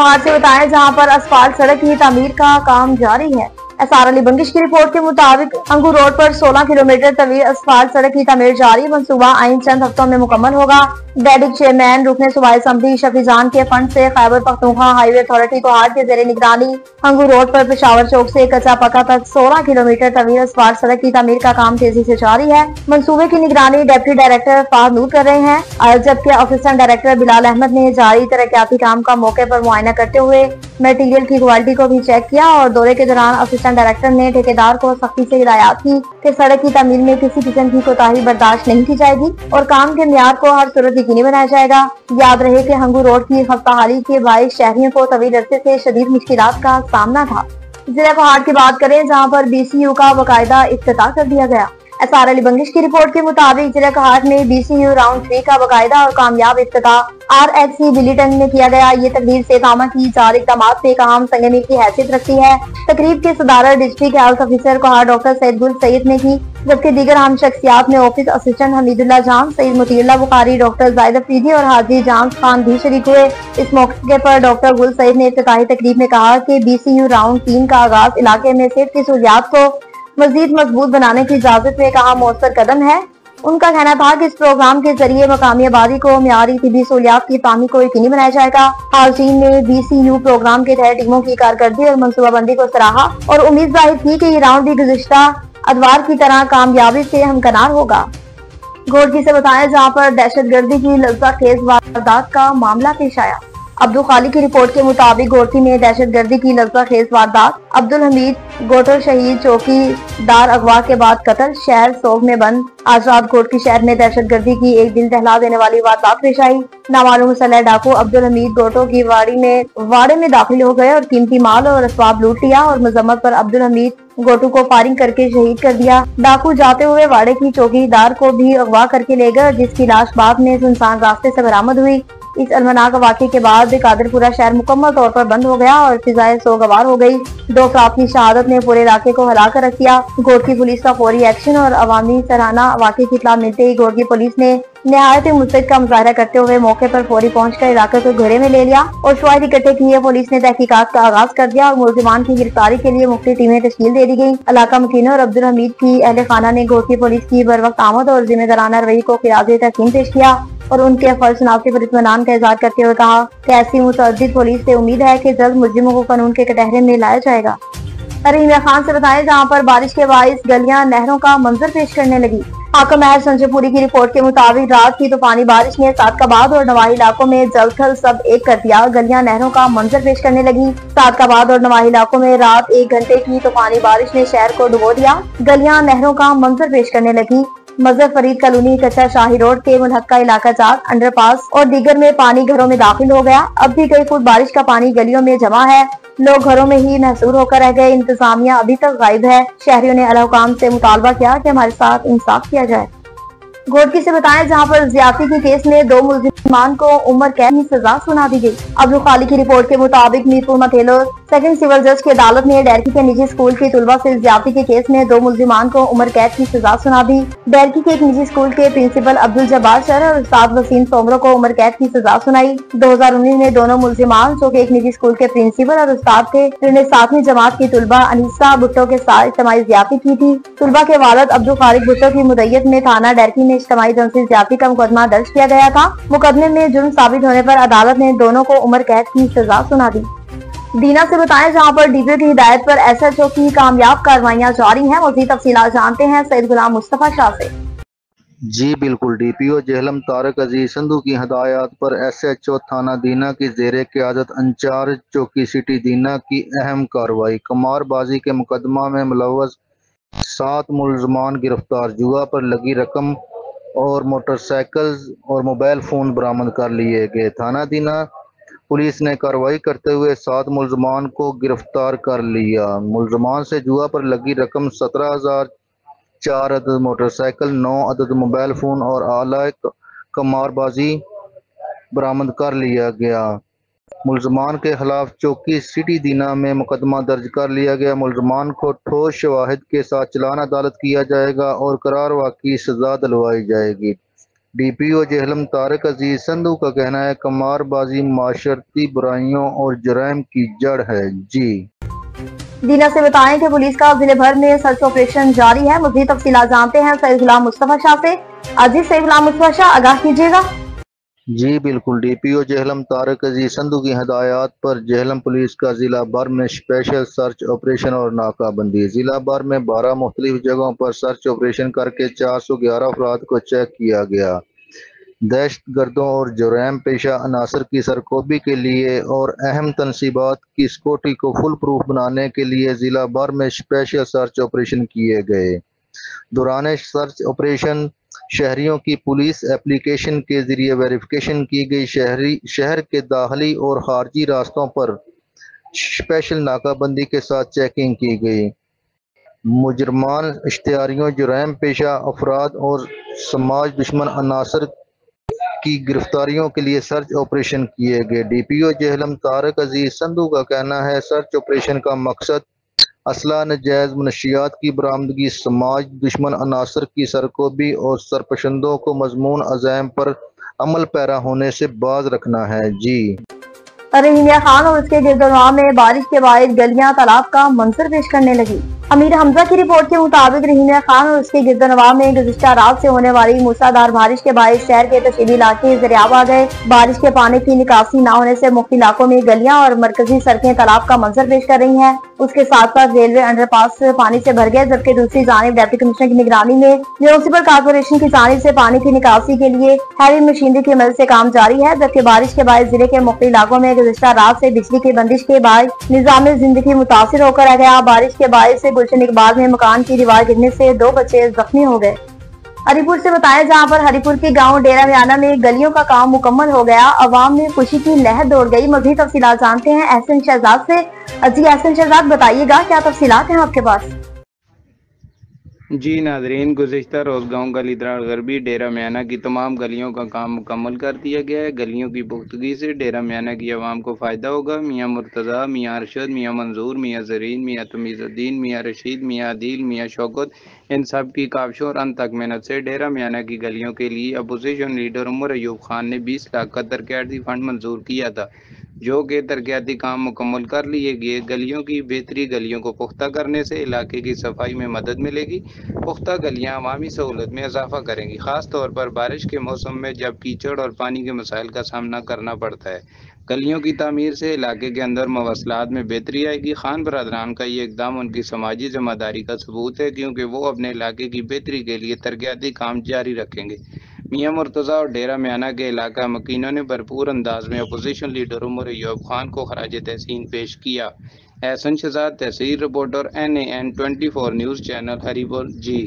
कोहाट से बताएं जहां पर असफाल्ट सड़क की तामीर का काम जारी है। एसआर अली बंगिश की रिपोर्ट के मुताबिक अंगू रोड पर 16 किलोमीटर तवील असफाल्ट सड़क की तामीर जारी। मंसूबा आइन चंद हफ्तों में मुकम्मल होगा। डेडिक चेयरमैन रुकने सूबाई असम्बली शफीजान के फंड से खैबर पख्तूनख्वा हाईवे अथॉरिटी कोहाट के जेर निगरानी अंगू रोड पर पेशावर चौक से कच्चा पक्का तक 16 किलोमीटर तवील असफाल्ट सड़क की तामीर का काम तेजी से जारी है। मंसूबे की निगरानी डिप्टी डायरेक्टर फहद नूर कर रहे हैं, जबकि असिस्टेंट डायरेक्टर बिलाल अहमद ने जारी तरक्याती काम का मौके पर मुआयना करते हुए मटेरियल की क्वालिटी को भी चेक किया और दौरे के दौरान असिस्टेंट डायरेक्टर ने ठेकेदार को सख्ती से हिदायत की कि सड़क की तामीर में किसी किस्म की कोताही बर्दाश्त नहीं की जाएगी और काम के मियार को हर सूरत यकीनी बनाया जाएगा। याद रहे कि हंगू रोड की खस्ताहाली के बाइस शहरियों को तवील अरसे से शदीद मुश्किलात का सामना था। जिला कोहाट की बात करें जहाँ पर BCU का बाकायदा इफ्तिताह कर दिया गया। एसआर अली बंगिश की रिपोर्ट के मुताबिक जिला कोहाट में BCU राउंड 3 का बाकायदा और कामयाब इफ्तिताह RHC बिलीटन में किया गया। ये तकरीर से तामा की 4 इक़दामात से एक अहम संगमीर की हैसियत रखती है। तकरीब की सदारत district health officer Kohat doctor Syed गुल सईद ने की, जबकि दीगर अहम शख्सियात में ऑफिस असिस्टेंट हमीदुल्ला जान, सईद मुतीउल्लाह बुखारी, डॉक्टर जाहिद अफरीदी और हाजी जान खान भी शरीक हुए। इस मौके पर डॉक्टर गुल सईद ने इफ्तिताही तकरीब में कहा कि BCU राउंड 3 का आगाज इलाके में सेहत की सहूलियात को मजीद मजबूत बनाने की इजाजत में कहा मौसर कदम है। उनका कहना था कि इस प्रोग्राम के जरिए मकामी आबादी को मियारी तिबी सहूलियात की तामीर को यकीनी बनाया जाएगा। हाजिरीन ने BCU प्रोग्राम के तहत टीमों की कारकर्दगी और मनसूबाबंदी को सराहा और उम्मीद जाहिर की कि ये राउंड भी गुज़िश्ता अदवार की तरह कामयाबी से हमकनार होगा। घोड़की से बताएं जहाँ पर दहशतगर्दी की लज्जा-खेज वारदात का मामला पेश आया। अब्दुल खालिक की रिपोर्ट के मुताबिक घोड़की में दहशतगर्दी की लज्जा-खेज वारदात। अब्दुल हमीद गोटर शहीद चौकीदार अगवा के बाद कत्ल, शहर सोग में बंद। आज रात घोड़की शहर में दहशतगर्दी की एक दिल दहला देने वाली वारदात पेश आई। नामालूम मुसल्लह डाकू अब्दुल हमीद गोटो की वाड़े में दाखिल हो गए और कीमती माल और असबाब लूट लिया और मजम्मत पर अब्दुल हमीद गोटू को फायरिंग करके शहीद कर दिया। डाकू जाते हुए वाड़े की चौकीदार को भी अगवा करके ले गए, जिसकी लाश बाद में सुनसान रास्ते से बरामद हुई। इस अलमनाक वाक़े के बाद कादरपुरा शहर मुकम्मल तौर पर बंद हो गया और फिजाए सोगवार हो गई। 2 अफराद की शहादत ने पूरे इलाके को हिला कर रख दिया। घोड़की पुलिस का फौरी एक्शन और अवामी सराहना। वाक़े की इत्तला मिलते ही घोड़की पुलिस ने निहायत मुस्तैद का मुजाहरा करते हुए मौके पर फौरी पहुंचकर इलाके को घेरे में ले लिया और शवाहिद इकट्ठे किए। पुलिस ने तहकीकात का आगाज कर दिया और मुलजिमान की गिरफ्तारी के लिए मुख्तलिफ टीमें तश्कील दे दी गयी। इलाका मुकीनों और अब्दुल हमीद की अहले खाना ने घोड़की पुलिस की बर वक्त आमद और जिम्मेदाराना रवैये को खिराज तहसीन पेश किया और उनके फर्ज शनाख्ती पर इत्मीनान का इजहार करते हुए कहा कि ऐसी मुतअद्दिद पुलिस से उम्मीद है कि जल्द मुजरिमों को कानून के कटहरे में लाया जाएगा। रहीम खान से बताएं जहां पर बारिश के बाइस गलियां नहरों का मंजर पेश करने लगी। हाकिम महर संजयपुरी की रिपोर्ट के मुताबिक रात की तूफानी बारिश ने सादकाबाद और नवाही इलाकों में जलथल सब एक कर दिया। गलियां नहरों का मंजर पेश करने लगी। सादकाबाद और नवाही इलाकों में रात 1 घंटे की तूफानी बारिश ने शहर को डुबो दिया। गलियां नहरों का मंजर पेश करने लगी। मजहर फरीद कॉलोनी, कच्चा शाही रोड के मुल्हक्का इलाका जाग, अंडरपास और दीगर में पानी घरों में दाखिल हो गया। अब भी कई फुट बारिश का पानी गलियों में जमा है। लोग घरों में ही महसूर होकर रह गए। इंतजामिया अभी तक गायब है। शहरियों ने आला हुकाम से मुतालबा किया कि हमारे साथ इंसाफ किया जाए। घोड़की से बताएं जहां पर ज्यादती के केस में 2 मुलजिमान को उम्र कैद की सजा सुना दी गई। अब्दुल खालिक की रिपोर्ट के मुताबिक मीरपुर मथेलो सेकंड सिविल जज की अदालत ने डैरकी के निजी स्कूल की तुलबा से ज्यादती के केस में 2 मुलजिमान को उम्र कैद की सजा सुना दी। डैरकी के एक निजी स्कूल के प्रिंसिपल अब्दुल जब्बार सर और उस्ताद वसीम सोमरो को उम्र कैद की सजा सुनाई। 2019 में दोनों मुलजिमान जो कि एक निजी स्कूल के प्रिंसिपल और उस्ताद थे, जिन्होंने 7वीं जमात की तुलबा अनीसा भुट्टो के साथ इज्तिमाई ज्यादती की थी। तुलबा के वालिद अब्दुल खालिक भुट्टो की मुद्दत में थाना डैरकी में इज्तिमाई जिनसी ज्यादती का मुकदमा दर्ज किया गया था। मुकदमे में जुर्म साबित होने पर अदालत ने दोनों को उम्र कैद की सजा सुना दी। दीना से बताएं जहां पर DPO की हिदायत पर SHO की कामयाब कार्रवाइयां जारी हैं। मज़ीद तफसीलात जानते हैं सैयद गुलाम मुस्तफा शाह से। जी बिल्कुल, DPO जेहलम तारक अजीज संधू की हदायत पर SHO थाना दीना की ज़ेरे क़यादत इंचार्ज चौकी सिटी दीना की अहम कार्रवाई। कमारबाजी के मुकदमा में मुलव्वस 7 मुलजमान गिरफ्तार। जुआ पर लगी रकम और मोटरसाइकिल और मोबाइल फ़ोन बरामद कर लिए गए। थाना दीना पुलिस ने कार्रवाई करते हुए 7 मुलजमान को गिरफ्तार कर लिया। मुलजमान से जुआ पर लगी रकम 17,000, 4 अदद मोटरसाइकिल, 9 अदद मोबाइल फ़ोन और आला कमारबाजी बरामद कर लिया गया। मुलजमान के खिलाफ चौकी सिटी दीना में मुकदमा दर्ज कर लिया गया। मुलजमान को ठोस शवाहिद के साथ चालान अदालत किया जाएगा और करार वाक़ई सज़ा दिलवाई जाएगी। DPO जेहलम तारक अजीज संधू का कहना है कमार बाजी माशरती बुराइयों और जराइम की जड़ है। जी दीना से बताएं कि पुलिस का जिले भर में सर्च ऑपरेशन जारी है। मज़ीद तफसीलात जानते हैं सैयद गुलाम मुस्तफा शाह से। अजीज सैयद गुलाम मुस्तफा शाह आगाह कीजिएगा। जी बिल्कुल, DPO जेहलम तारक अजीज संधू की हदायत पर जेहलम पुलिस का जिला भर में स्पेशल सर्च ऑपरेशन और नाकाबंदी। जिला भर में 12 मुख्तलिफ जगहों पर सर्च ऑपरेशन करके 411 अफराद को चेक किया गया। दहशत गर्दों और जुर्म पेशा अनासर की सरकोबी के लिए और अहम तनसीबात की सिक्योरिटी को फुल प्रूफ बनाने के लिए जिला भर में स्पेशल सर्च ऑपरेशन किए गए। दौरान सर्च ऑपरेशन शहरियों की पुलिस एप्लीकेशन के जरिए वेरिफिकेशन की गई। शहर के दाखिली और खारजी रास्तों पर स्पेशल नाकाबंदी के साथ चेकिंग की गई। मुजरमान इश्तिहारियों, जुर्म पेशा अफराद और समाज दुश्मन अनासर की गिरफ्तारियों के लिए सर्च ऑपरेशन किए गए। DPO जेहलम तारक अजीज संधू का कहना है सर्च ऑपरेशन का मकसद असला नजायज मनशियात की बरामदगी, समाज दुश्मन अनासर की सरकोबी और सरपसंदों को मजमून अज़ाइम पर अमल पैरा होने से बाज रखना है। जी रहीमिया खान और उसके गिरदोनवा में बारिश के बाद गलियां तालाब का मंजर पेश करने लगी। अमीर हमजा की रिपोर्ट के मुताबिक रहीमिया खान और उसके गिरदोनवा में गुज़िश्ता रात से होने वाली मूसलाधार बारिश के बाद शहर के तशीली इलाके दरियाब आ गए। बारिश के पानी की निकासी न होने से मुख्तलिफ इलाकों में गलियां और मरकजी सड़कें तालाब का मंजर पेश कर रही हैं। उसके साथ साथ रेलवे अंडरपास पानी से भर गए, जबकि दूसरी जानिब डिप्टी कमिश्नर की निगरानी में म्युनिसिपल कॉर्पोरेशन की जानिब से पानी की निकासी के लिए हैवी मशीनरी की मदद से काम जारी है। जबकि बारिश के बाद जिले के मुख्तलिफ इलाकों में गुज़िश्ता रात से बिजली की बंदिश के बाद निजाम जिंदगी मुतासिर होकर रह गया। बारिश के बायस से गुलशन इकबाल में मकान की दीवार गिरने से 2 बच्चे जख्मी हो गए। हरिपुर से बताया, जहां पर हरिपुर के गांव डेरा म्याना में गलियों का काम मुकम्मल हो गया, अवाम में खुशी की लहर दौड़ गई। मज़ीद तफसीलात जानते हैं एहसन शहजाद से। जी एहसन शहजाद, बताइएगा क्या तफसीलात हैं आपके पास? जी नाजरीन, गुज़िश्ता रोज़ गाँव गली दरार गरबी डेरा म्याना की तमाम गलियों का काम मुकम्मल कर दिया गया है। गलियों की पुख्तगी से डेरा म्याना की आवाम को फ़ायदा होगा। मियाँ मुर्तज़ा, मियाँ अरशद, मियाँ मंजूर, मियाँ ज़रीन, मियाँ तमीज़ुद्दीन, मियाँ रशीद, मियाँ अदील, मियाँ शौकत, इन सब की काबशों और अनथक मेहनत से डेरा म्याना की गलियों के लिए अपोजिशन लीडर उमर अयूब खान ने 20 लाख का तरक्याती फंड मंजूर किया था, जो कि तरक्याती काम मुकम्मल कर लिए गए। गलियों की बेहतरी, गलियों को पुख्ता करने से इलाके की सफाई में मदद मिलेगी। पुख्ता गलियाँ अवामी सहूलत में इजाफा करेंगी, ख़ास तौर पर बारिश के मौसम में जब कीचड़ और पानी के मसाइल का सामना करना पड़ता है। गलियों की तामीर से इलाके के अंदर मवासलात में बेहतरी आएगी। खान बरदरान का ये इक़दाम उनकी समाजी ज़िम्मेदारी का सबूत है, क्योंकि वो अपने इलाके की बेहतरी के लिए तरक्याती काम जारी रखेंगे। मियाँ मुर्तज़ा और डेरा म्याना के इलाका मकीनों ने भरपूर अंदाज में अपोजिशन लीडर उमर अयूब खान को खराज तहसीन पेश किया। एहसन शहजाद, तहसील reporter, NAN 24 news channel, Haripur. जी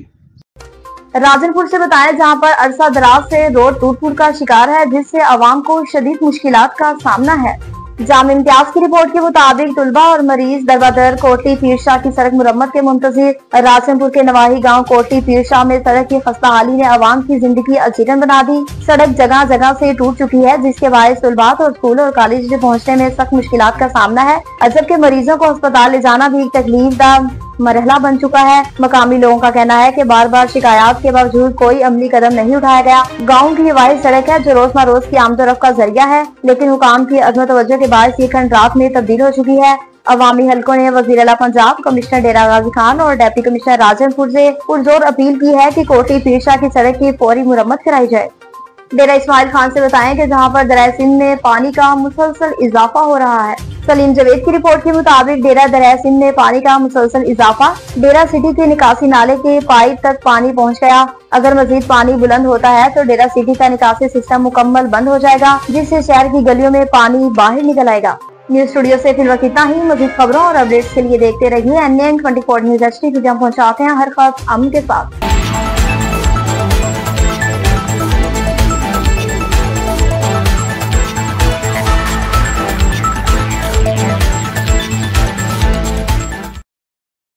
राजनपुर से बताया, जहां पर अरसा दराज से रोड टूट-फूट का शिकार है, जिससे आवाम को शदीद मुश्किलात का सामना है। जाम इम्तियाज की रिपोर्ट के मुताबिक तुलबा और मरीज दरबादर कोटली पीरशाह की सड़क मुरम्मत के मुंतजिर। राजनपुर के नवाही गांव कोटली पीरशाह में सड़क की खस्ताहाली ने आवाम की जिंदगी अजीरन बना दी। सड़क जगह जगह से टूट चुकी है, जिसके बायस तुलबात और स्कूल और कॉलेज पहुँचने में सख्त मुश्किलात का सामना है। जबकि मरीजों को अस्पताल ले जाना भी एक तकलीफ दा मरहला बन चुका है। मकामी लोगों का कहना है कि बार बार शिकायत के बावजूद कोई अमली कदम नहीं उठाया गया। गांव की ये वाहिद सड़क है जो रोज रोज की आमदोरफ्त का जरिया है, लेकिन हुकाम की अज़म तवज्जो के बाद ये खंड रात में तब्दील हो चुकी है। अवामी हलकों ने वज़ीर आला पंजाब, कमिश्नर डेरा गाजी खान और डिप्टी कमिश्नर राजनपुर से पुरजोर अपील की है कि कोटली पीरशाह की सड़क की फौरी मुरम्मत कराई जाए। डेरा इस्माइल खान से बताएं कि जहां पर दरिया सिंध में पानी का मुसलसल इजाफा हो रहा है। सलीम जवेद की रिपोर्ट के मुताबिक डेरा दरिया सिंध में पानी का मुसलसल इजाफा, डेरा सिटी के निकासी नाले के पाइप तक पानी पहुंच गया। अगर मजीद पानी बुलंद होता है तो डेरा सिटी का निकासी सिस्टम मुकम्मल बंद हो जाएगा, जिससे शहर की गलियों में पानी बाहर निकल आएगा। न्यूज स्टूडियो से फिलहाल इतना ही। मजीद खबरों और अपडेट्स के लिए देखते रहिए NAN 24 न्यूज HD, पहुँचाते हैं हर खास अमन के साथ।